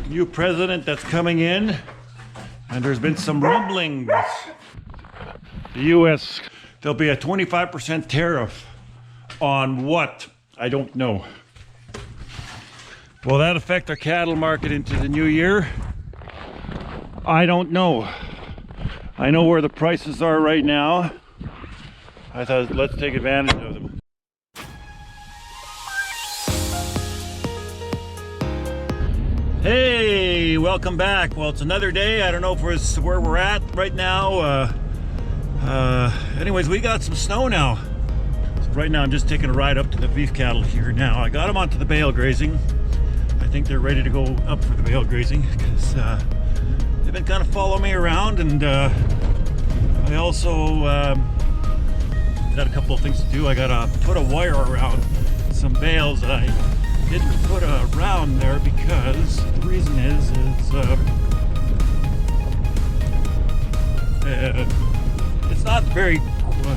new president that's coming in, and there's been some rumblings. The U.S., there'll be a 25% tariff on what? I don't know. Will that affect our cattle market into the new year? I don't know. I know where the prices are right now. I thought, let's take advantage of them. Hey, welcome back. Well, it's another day. I don't know if it's where we're at right now. Anyways, we got some snow now. So right now I'm just taking a ride up to the beef cattle here now. I got them onto the Bale grazing. I think they're ready to go up for the Bale grazing because they've been kind of following me around, and I also got a couple of things to do. I gotta put a wire around some bales that I didn't put around there because the reason is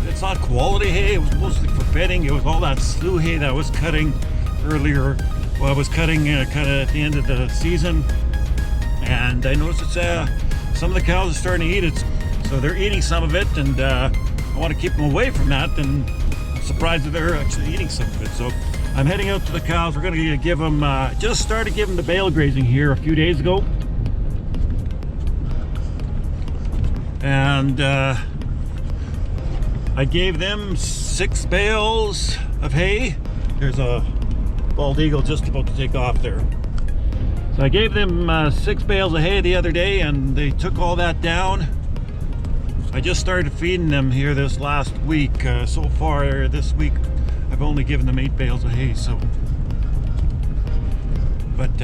it's not quality hay. It was mostly for bedding. It was all that slew hay that I was cutting earlier. Well, I was cutting kind of at the end of the season, and I noticed it's some of the cows are starting to eat it, so they're eating some of it, and I want to keep them away from that, and I'm surprised that they're actually eating some of it. So I'm heading out to the cows. We're going to give them, just started giving the Bale grazing here a few days ago, and I gave them 6 bales of hay. There's a bald eagle just about to take off there. So I gave them 6 bales of hay the other day, and they took all that down. I just started feeding them here this last week. So far this week I've only given them 8 bales of hay. So, but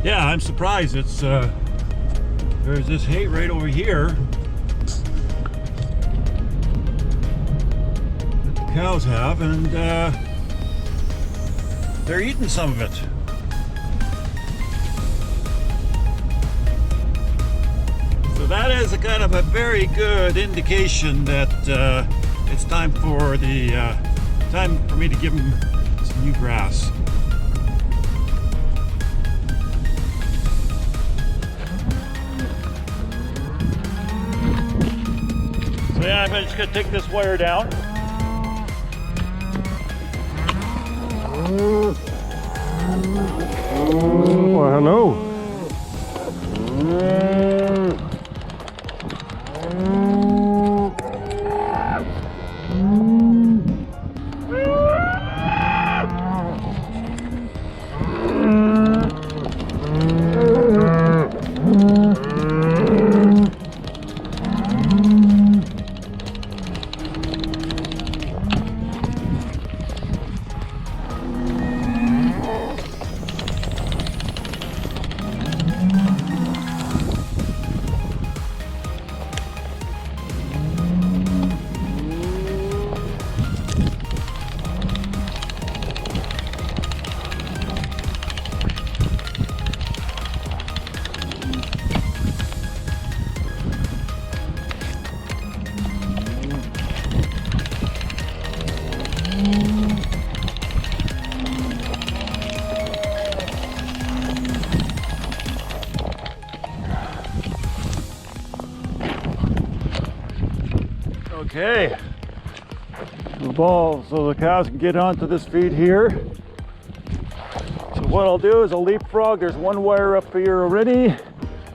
yeah, I'm surprised. It's there's this hay right over here that the cows have, and they're eating some of it. So that is a kind of a very good indication that it's time for me to give them some new grass. So yeah, I'm just gonna take this wire down. Well, hello. Okay, the ball, so the cows can get onto this feed here. So what I'll do is I'll leapfrog. There's one wire up here already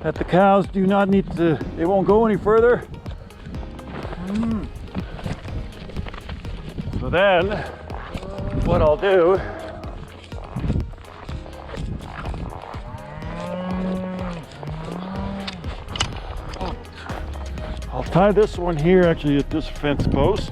that the cows do not need to, they won't go any further. So then what I'll do, I'll tie this one here actually at this fence post.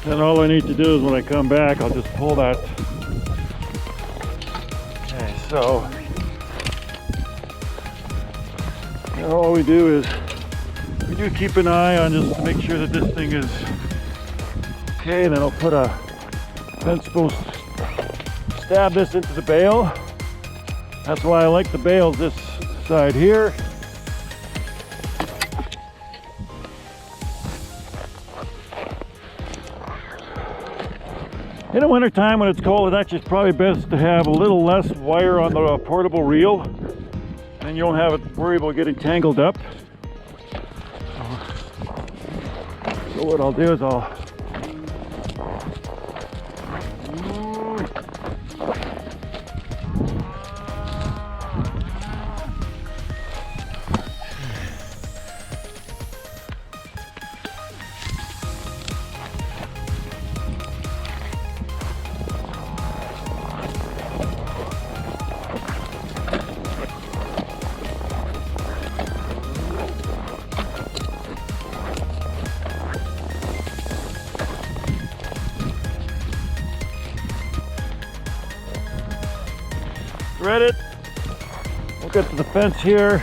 Then all I need to do is when I come back, I'll just pull that. Okay, so now all we do is we do keep an eye on just to make sure that this thing is okay. And then I'll put a fence post, stab this into the bale. That's why I like the bales this side here. In the winter time when it's cold, it's actually probably best to have a little less wire on the portable reel, and you don't have to worry about getting tangled up. So what I'll do is I'll thread it. We'll get to the fence here.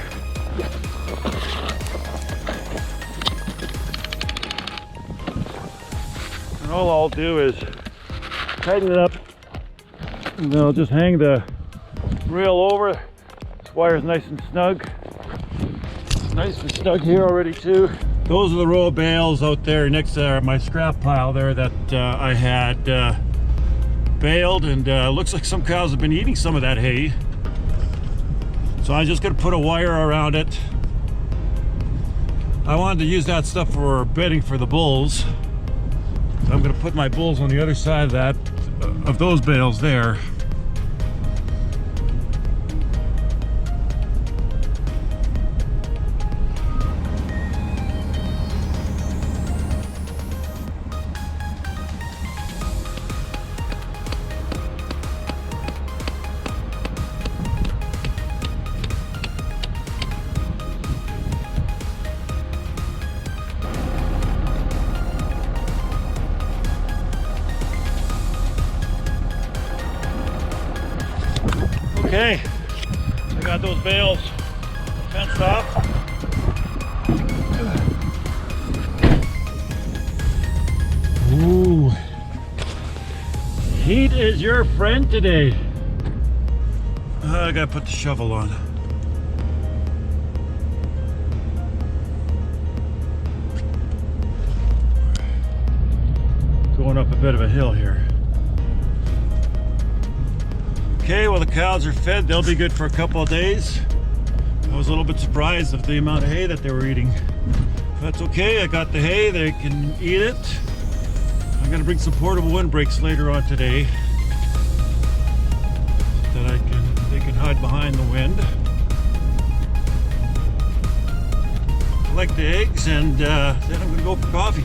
And all I'll do is tighten it up, and then I'll just hang the reel over. This wire's nice and snug. It's nice and snug here already too. Those are the row of bales out there next to my scrap pile there that I had baled, and looks like some cows have been eating some of that hay. So I'm just going to put a wire around it. I wanted to use that stuff for bedding for the bulls. So I'm going to put my bulls on the other side of those bales there. Okay, I got those bales fenced off. Ooh, heat is your friend today. I gotta put the shovel on. Going up a bit of a hill here. Okay, well, the cows are fed. They'll be good for a couple of days. I was a little bit surprised at the amount of hay that they were eating. That's okay. I got the hay. They can eat it. I'm going to bring some portable windbreaks later on today so that they can hide behind the wind. Collect the eggs, and then I'm going to go for coffee.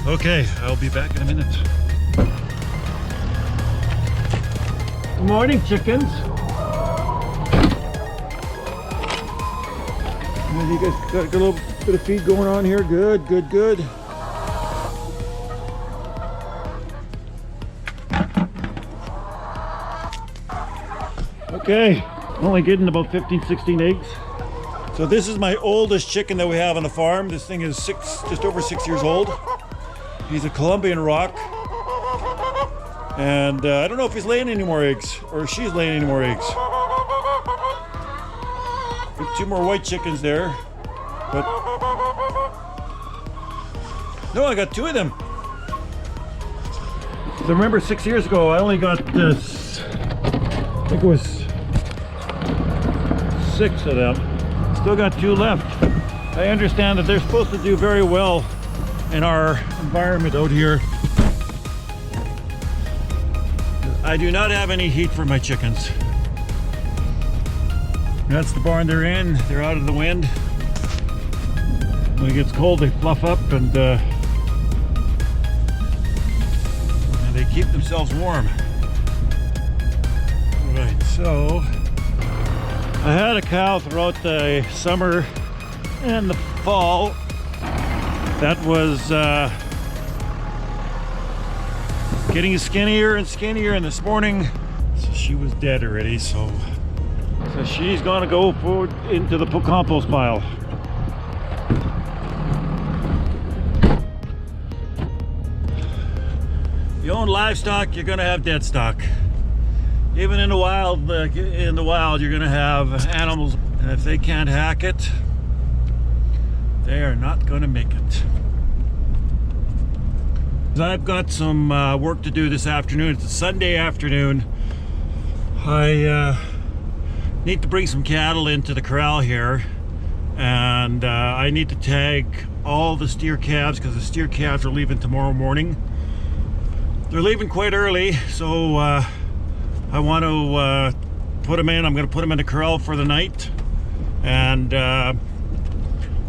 Okay, I'll be back in a minute. Good morning, chickens. And you guys got a little bit of feed going on here. Good, good, good. Okay, only getting about 15, 16 eggs. So this is my oldest chicken that we have on the farm. This thing is just over 6 years old. He's a Colombian rock, and I don't know if he's laying any more eggs, or she's laying any more eggs. Got 2 more white chickens there, but no, I got 2 of them. So remember 6 years ago, I only got this, I think it was 6 of them. Still got 2 left. I understand that they're supposed to do very well in our environment out here. I do not have any heat for my chickens. That's the barn they're in. They're out of the wind. When it gets cold, they fluff up and they keep themselves warm. All right, so I had a cow throughout the summer and the fall that was getting skinnier and skinnier, and this morning so she was dead already, so she's gonna go forward into the compost pile. you own livestock, you're gonna have dead stock. Even in the wild, you're gonna have animals, and if they can't hack it, they are not gonna make it. I've got some work to do this afternoon. It's a Sunday afternoon. I need to bring some cattle into the corral here, and I need to tag all the steer calves because the steer calves are leaving tomorrow morning. They're leaving quite early, so I want to put them in. I'm going to put them in the corral for the night, and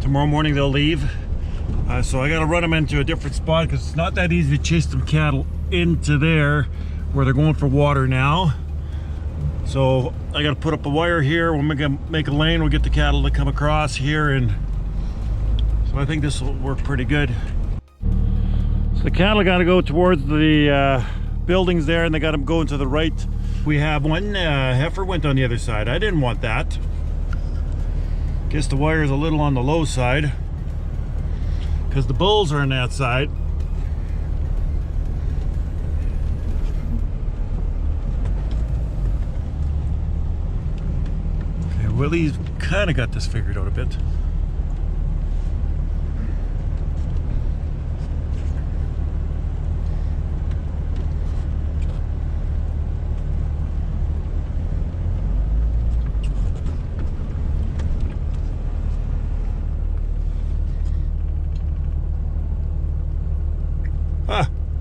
tomorrow morning they'll leave. So I got to run them into a different spot because it's not that easy to chase some cattle into there where they're going for water now. So I got to put up a wire here. We'll make a lane. We'll get the cattle to come across here, and so I think this will work pretty good. So the cattle got to go towards the buildings there, and they got them going to the right. We have one heifer went on the other side. I didn't want that. Guess the wire is a little on the low side because the bulls are on that side. Okay, Willie's kind of got this figured out a bit.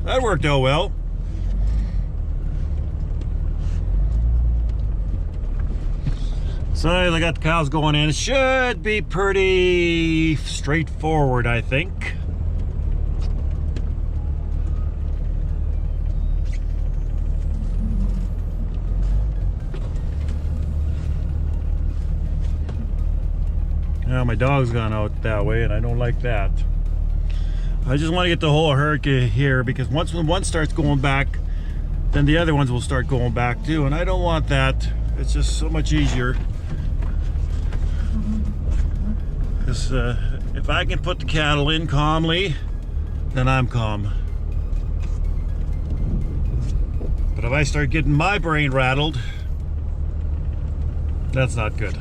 That worked out well. So I got the cows going in. It should be pretty straightforward, I think. Now my dog's gone out that way, and I don't like that. I just want to get the whole herd here, because once one starts going back, then the other ones will start going back too, and I don't want that. It's just so much easier. Because if I can put the cattle in calmly, then I'm calm. But if I start getting my brain rattled, that's not good.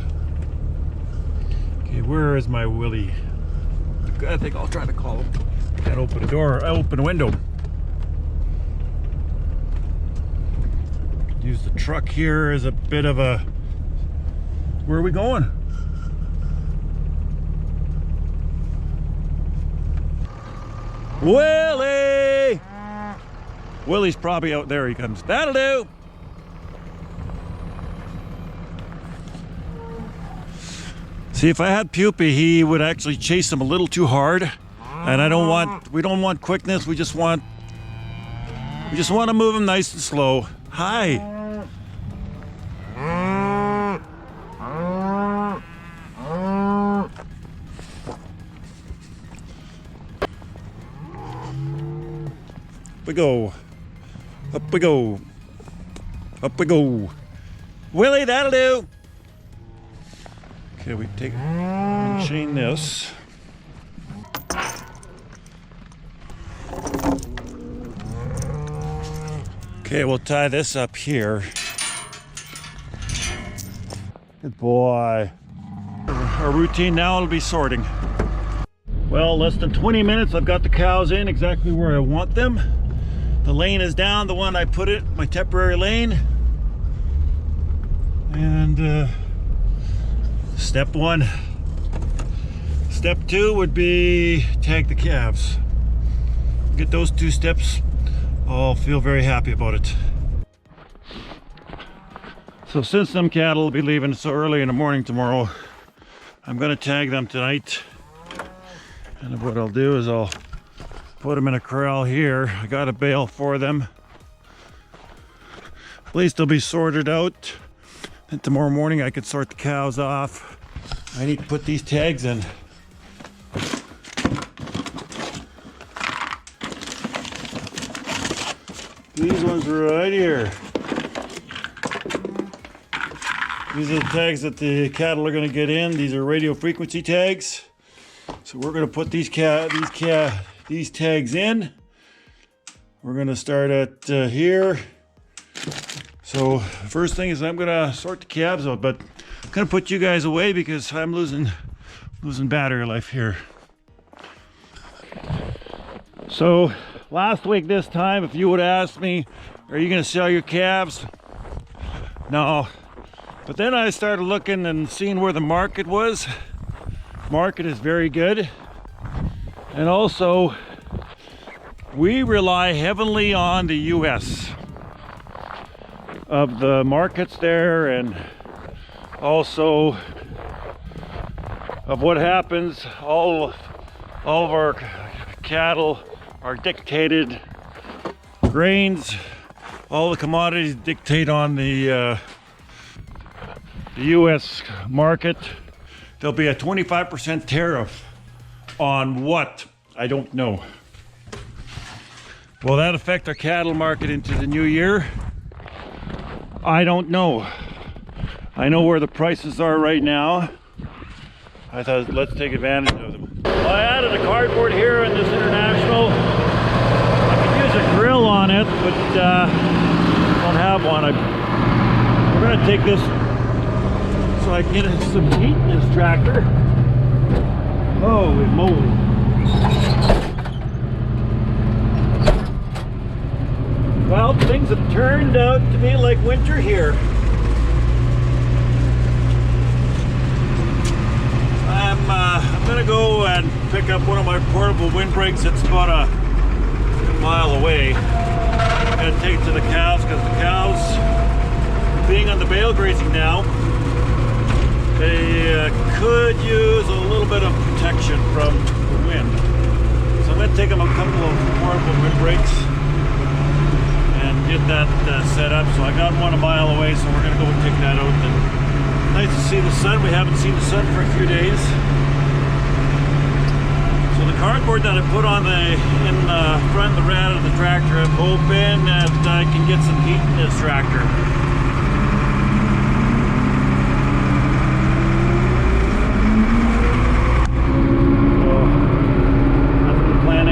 Okay, where is my Willie? I think I'll try to call him. Can't open the door, open the window. Use the truck here as a bit of a... Where are we going? Willie! Willie's probably out there. He comes. That'll do! See, if I had Puppy, he would actually chase him a little too hard. And we don't want quickness, we just want to move him nice and slow. Hi. Up we go. Up we go. Up we go. Willie, that'll do. Okay, we take and chain this. Okay, we'll tie this up here. Good boy. Our routine now will be sorting. Well, less than 20 minutes, I've got the cows in exactly where I want them. The lane is down, the one I put it, my temporary lane. And step one. Step two would be tag the calves. Get those two steps, I'll feel very happy about it. So since them cattle will be leaving so early in the morning tomorrow, I'm going to tag them tonight. And what I'll do is I'll put them in a corral here. I got a bale for them. At least they'll be sorted out. And tomorrow morning I could sort the cows off. I need to put these tags in. These ones right here. These are the tags that the cattle are going to get in. These are radio frequency tags. So we're going to put these tags in. We're gonna start at here. So first thing is I'm gonna sort the calves out, but I'm gonna put you guys away because I'm losing battery life here. So last week this time, if you would ask me, are you gonna sell your calves? No. But then I started looking and seeing where the market was. Market is very good. And also, we rely heavily on the US of the markets there, and also of what happens. All of our cattle are dictated, grains, all the commodities dictate on the US market. There'll be a 25% tariff on what? I don't know. Will that affect our cattle market into the new year? I don't know. I know where the prices are right now. I thought, let's take advantage of them. Well, I added a cardboard here in this International. I could use a grill on it, but don't have one. We're gonna take this so I can get some heat in this tractor. Oh, it's Mowing. Well, things have turned out to be like winter here. I'm gonna go and pick up one of my portable windbreaks. It's about a mile away. I'm gonna take it to the cows because the cows, being on the Bale grazing now, they could use a little bit of protection from the wind. So I'm going to take them a couple of portable windbreaks and get that set up. So I got one a mile away, so we're going to go and take that out. And nice to see the sun. We haven't seen the sun for a few days. So the cardboard that I put on in the front of the rat of the tractor, I'm hoping that I can get some heat in this tractor.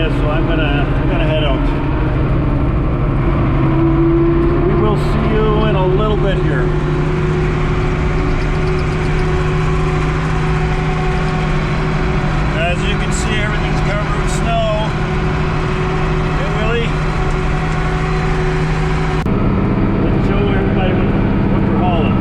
So I'm gonna head out. We will see you in a little bit here. As you can see, everything's covered with snow. Hey, Willie. Let's show everybody what we're hauling.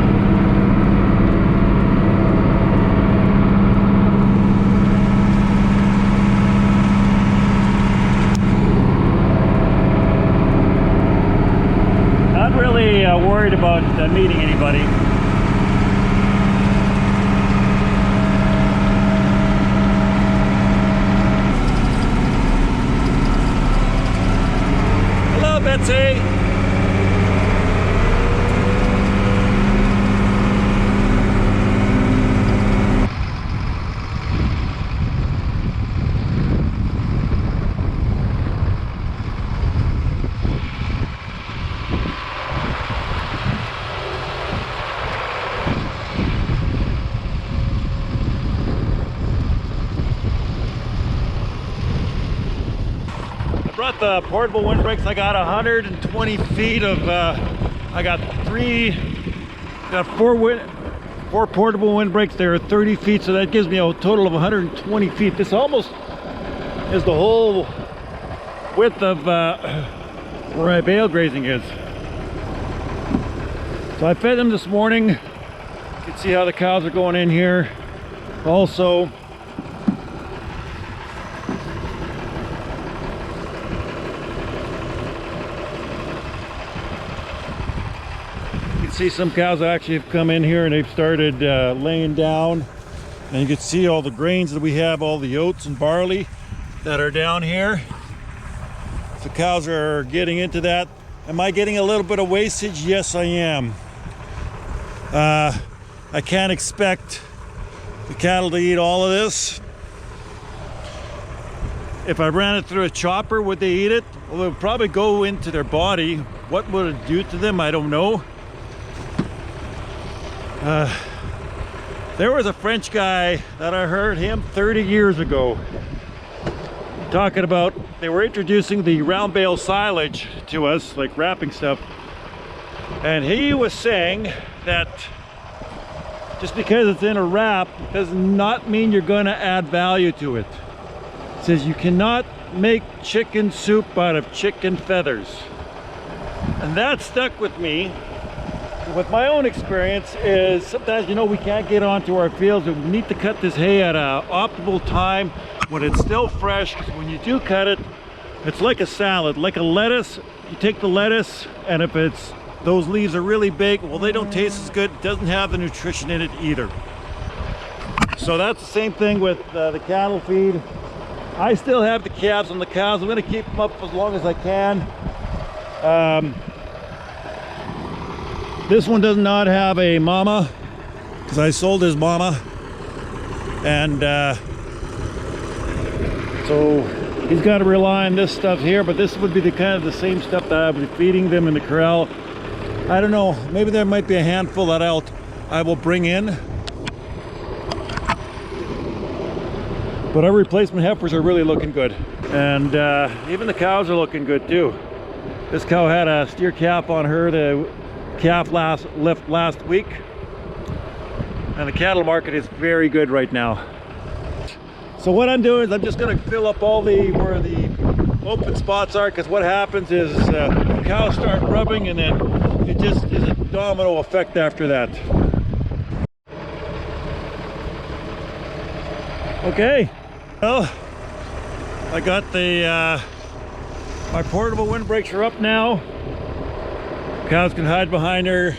Worried about meeting anybody. Hello, Betsy. Brought the portable windbreaks. I got 120 feet of, I got four portable windbreaks. They're 30 feet, so that gives me a total of 120 feet. This almost is the whole width of where my Bale grazing is. So I fed them this morning. You can see how the cows are going in here. Also, see some cows actually have come in here and they've started laying down, and you can see all the grains that we have, all the oats and barley that are down here. The cows are getting into that. Am I getting a little bit of wastage? Yes, I am. I can't expect the cattle to eat all of this. If I ran it through a chopper, would they eat it? Well, it would probably go into their body. What would it do to them? I don't know. There was a French guy that I heard him 30 years ago. talking about, they were introducing the round bale silage to us, like wrapping stuff. And he was saying that just because it's in a wrap does not mean you're going to add value to it. It says you cannot make chicken soup out of chicken feathers. And that stuck with me. With my own experience is sometimes, you know, we can't get onto our fields. We need to cut this hay at an optimal time when it's still fresh, because when you do cut it, it's like a salad, like a lettuce. You take the lettuce, and if it's those leaves are really big, well, they don't taste as good. It doesn't have the nutrition in it either. So that's the same thing with the cattle feed. I still have the calves on the cows. I'm going to keep them up as long as I can. This one does not have a mama, because I sold his mama, and so he's got to rely on this stuff here. But this would be the kind of the same stuff that I would be feeding them in the corral. I don't know, maybe there might be a handful that I will bring in. But our replacement heifers are really looking good, and even the cows are looking good too. This cow had a steer calf on her. The calf left last week, and the cattle market is very good right now. So what I'm doing is I'm just going to fill up all where the open spots are, because what happens is cows start rubbing, and then it just is a domino effect after that. Okay, well, I got the my portable windbreaks are up now. Cows can hide behind her.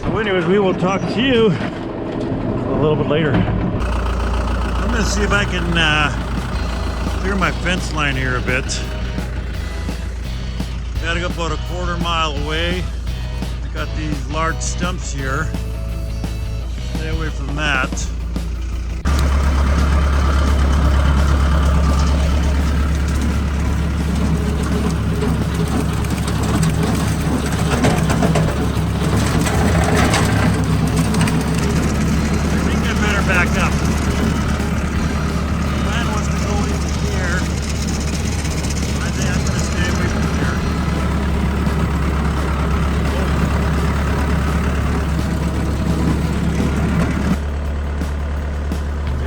So anyways, we will talk to you a little bit later. I'm going to see if I can clear my fence line here a bit. Got to go about a quarter mile away. I got these large stumps here. Stay away from that. Back up. The plan was to go into here. I think I'm going to stay away from here.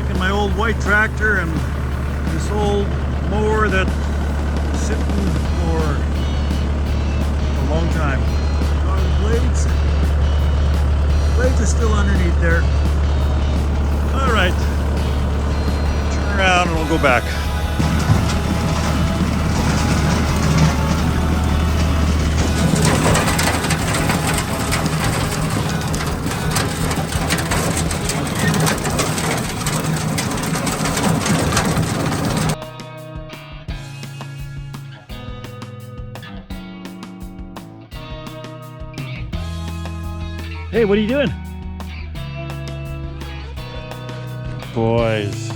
Taking my old white tractor and this old mower that's sitting for a long time. Oh, the blades are still underneath there. All right, turn around and we'll go back. Hey, what are you doing? Boys.